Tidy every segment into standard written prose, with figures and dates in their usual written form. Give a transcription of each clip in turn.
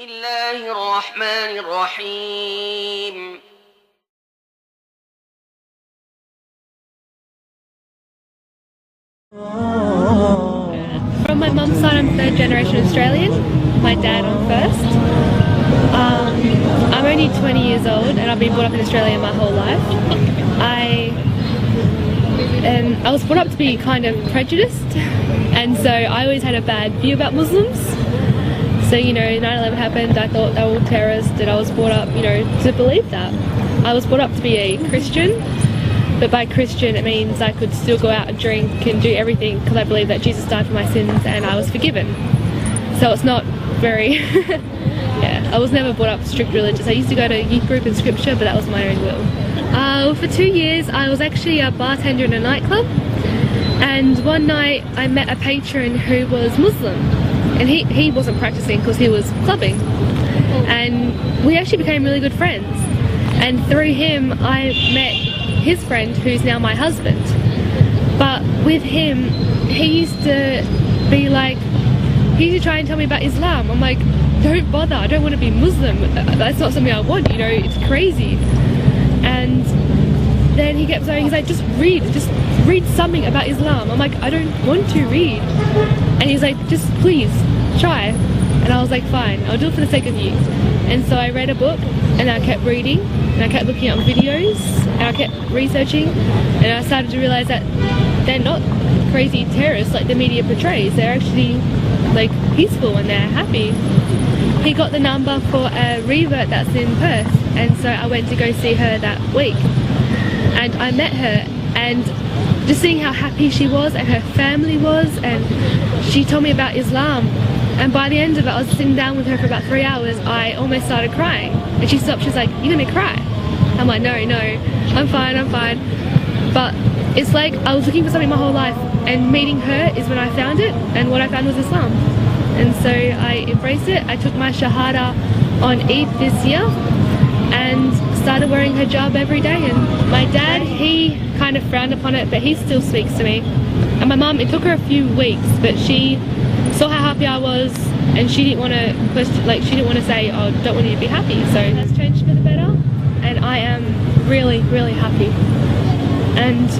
الله الرحمن الرحيم. From my mum's side, I'm third generation Australian. My dad, I'm first. I'm only 20 years old and I've been brought up in Australia my whole life. I was brought up to be kind of prejudiced, and so I always had a bad view about Muslims. So, 9/11 happened, I thought they were all terrorists, and I was brought up, to believe that. I was brought up to be a Christian, but by Christian it means I could still go out and drink and do everything because I believe that Jesus died for my sins and I was forgiven. So it's not very... I was never brought up strict religious. I used to go to youth group and scripture, but that was my own will. For 2 years I was actually a bartender in a nightclub, and one night I met a patron who was Muslim, and he wasn't practicing because he was clubbing, and we actually became really good friends, and through him I met his friend who's now my husband. But with him, he used to be like, he used to try and tell me about Islam. I'm like, don't bother, I don't want to be Muslim, that's not something I want, it's crazy. And then he kept saying, he's like, just read something about Islam. I'm like, I don't want to read. And he's like, just please try. And I was like, fine, I'll do it for the sake of you. And so I read a book and I kept reading and I kept looking up videos and I kept researching, and I started to realize that they're not crazy terrorists like the media portrays. They're actually like peaceful and they're happy. He got the number for a revert that's in Perth, and so I went to go see her that week, and I met her, and just seeing how happy she was and her family was, and she told me about Islam, and by the end of it I was sitting down with her for about 3 hours. I almost started crying, and she stopped. She's like, you're gonna cry? I'm like, no, I'm fine. But it's like I was looking for something my whole life, and meeting her is when I found it, and what I found was Islam. And so I embraced it. I took my Shahada on Eid this year and started wearing hijab every day. And my dad, he kind of frowned upon it, but he still speaks to me. And my mum, it took her a few weeks, but she saw how happy I was, and she didn't want to question, like, she didn't want to say, oh, don't want you to be happy. So that's changed for the better, and I am really, really happy. And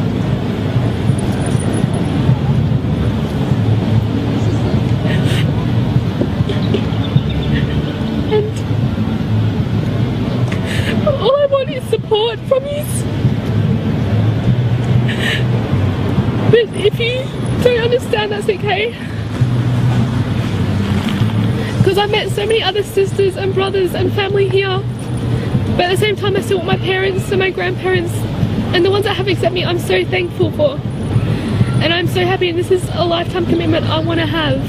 all I want is support from you. But if you don't understand, that's okay. Because I met so many other sisters and brothers and family here. But at the same time, I still want my parents and my grandparents and the ones that have accepted me. I'm so thankful for. And I'm so happy, and this is a lifetime commitment I want to have.